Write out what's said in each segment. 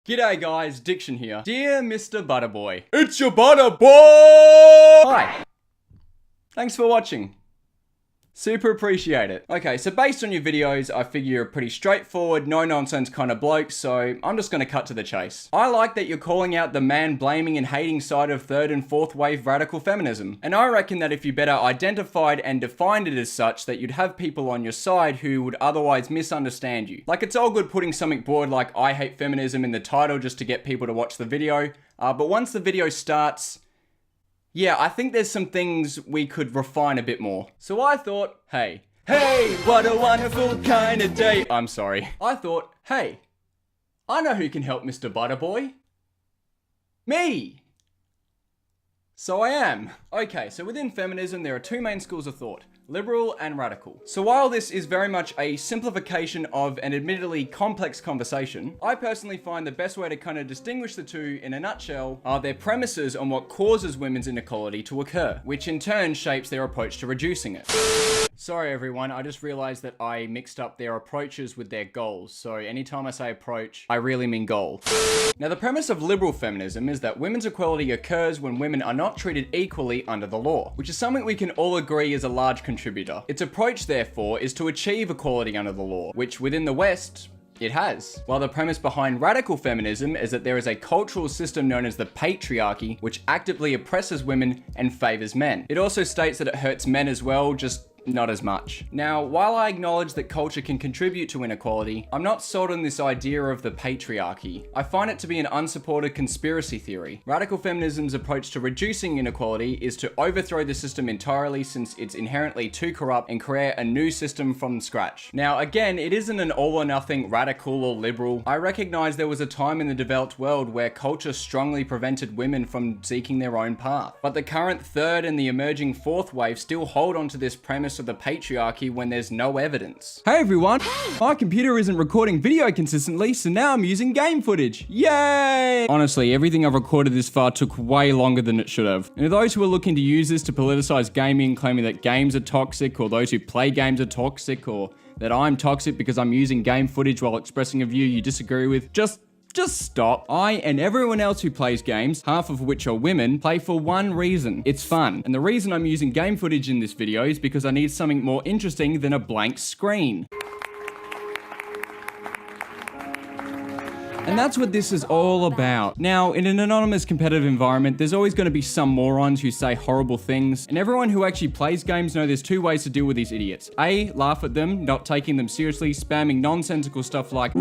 G'day guys, Diction here. Dear Mr. Butterboi. It's your Butterboi! Hi. Thanks for watching. Super appreciate it. Okay, so based on your videos, I figure you're a pretty straightforward, no-nonsense kind of bloke, so I'm just gonna cut to the chase. I like that you're calling out the man-blaming and hating side of third and fourth wave radical feminism. And I reckon that if you better identified and defined it as such, that you'd have people on your side who would otherwise misunderstand you. Like, it's all good putting something broad like I hate feminism in the title just to get people to watch the video, but once the video starts, yeah, I think there's some things we could refine a bit more. So I thought, hey, what a wonderful kind of day. I'm sorry. I thought, hey, I know who can help Mr. Butterboi. Me. So I am. Okay, so within feminism, there are two main schools of thought. Liberal and radical. So while this is very much a simplification of an admittedly complex conversation, I personally find the best way to kind of distinguish the two in a nutshell are their premises on what causes women's inequality to occur, which in turn shapes their approach to reducing it. Sorry everyone, I just realized that I mixed up their approaches with their goals. So anytime I say approach, I really mean goal. Now the premise of liberal feminism is that women's equality occurs when women are not treated equally under the law, which is something we can all agree is a large contributor. Its approach, therefore, is to achieve equality under the law, which within the West, it has. While the premise behind radical feminism is that there is a cultural system known as the patriarchy, which actively oppresses women and favors men. It also states that it hurts men as well, just not as much. Now, while I acknowledge that culture can contribute to inequality, I'm not sold on this idea of the patriarchy. I find it to be an unsupported conspiracy theory. Radical feminism's approach to reducing inequality is to overthrow the system entirely since it's inherently too corrupt and create a new system from scratch. Now, again, it isn't an all or nothing radical or liberal. I recognize there was a time in the developed world where culture strongly prevented women from seeking their own path. But the current third and the emerging fourth wave still hold on to this premise of the patriarchy when there's no evidence. Hey everyone, my computer isn't recording video consistently, so now I'm using game footage. Yay! Honestly, everything I've recorded this far took way longer than it should have. And to those who are looking to use this to politicize gaming, claiming that games are toxic, or those who play games are toxic, or that I'm toxic because I'm using game footage while expressing a view you disagree with, just stop. I and everyone else who plays games, half of which are women, play for one reason. It's fun. And the reason I'm using game footage in this video is because I need something more interesting than a blank screen. And that's what this is all about. Now, in an anonymous competitive environment, there's always going to be some morons who say horrible things, and everyone who actually plays games know there's two ways to deal with these idiots. A, laugh at them, not taking them seriously, spamming nonsensical stuff like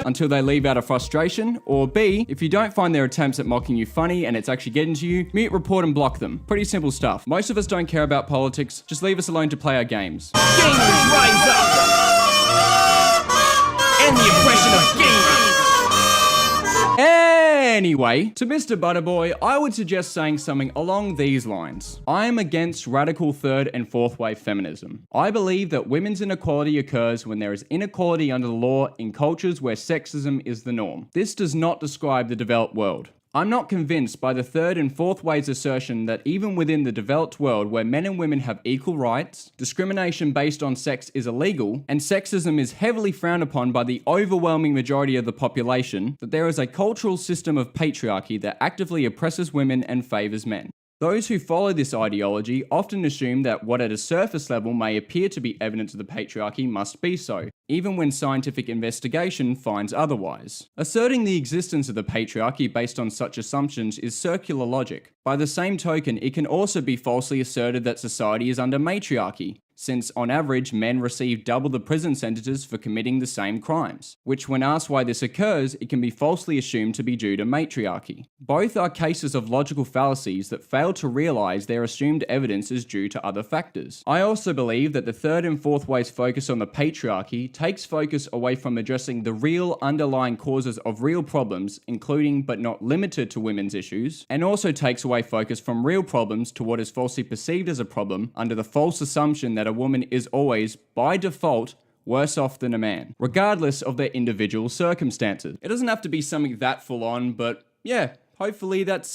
until they leave out of frustration, or B, if you don't find their attempts at mocking you funny and it's actually getting to you, mute, report, and block them. Pretty simple stuff. Most of us don't care about politics, just leave us alone to play our games. Gamers rise up! And the oppression of gamers! Anyway, to Mr. Butterboi, I would suggest saying something along these lines. I am against radical third and fourth wave feminism. I believe that women's inequality occurs when there is inequality under the law in cultures where sexism is the norm. This does not describe the developed world. I'm not convinced by the third and fourth wave's assertion that even within the developed world where men and women have equal rights, discrimination based on sex is illegal, and sexism is heavily frowned upon by the overwhelming majority of the population, that there is a cultural system of patriarchy that actively oppresses women and favors men. Those who follow this ideology often assume that what at a surface level may appear to be evidence of the patriarchy must be so, even when scientific investigation finds otherwise. Asserting the existence of the patriarchy based on such assumptions is circular logic. By the same token, it can also be falsely asserted that society is under matriarchy, since on average men receive double the prison sentences for committing the same crimes, which when asked why this occurs, it can be falsely assumed to be due to matriarchy. Both are cases of logical fallacies that fail to realize their assumed evidence is due to other factors. I also believe that the third and fourth wave's focus on the patriarchy takes focus away from addressing the real underlying causes of real problems, including but not limited to women's issues, and also takes away focus from real problems to what is falsely perceived as a problem under the false assumption that a woman is always, by default, worse off than a man, regardless of their individual circumstances. It doesn't have to be something that full on, but yeah, hopefully that's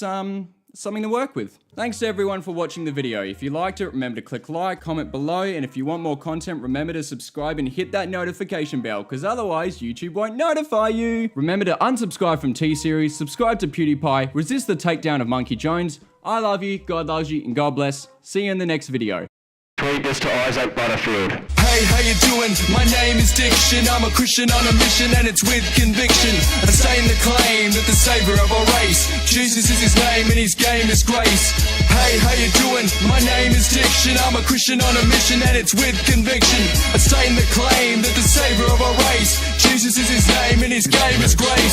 something to work with. Thanks to everyone for watching the video. If you liked it, remember to click like, comment below, and if you want more content, remember to subscribe and hit that notification bell, because otherwise YouTube won't notify you. Remember to unsubscribe from T-Series, subscribe to PewDiePie, resist the takedown of Monkey Jones. I love you, God loves you, and God bless. See you in the next video. Tweet this to Isaac Butterfield. Hey, how you doing? My name is Diction. I'm a Christian on a mission, and it's with conviction. I stay in the claim that the savior of our race, Jesus is his name, and his game is grace. Hey, how you doing? My name is Diction. I'm a Christian on a mission, and it's with conviction. I stay in the claim that the savior of our race, Jesus is his name, and his game is grace.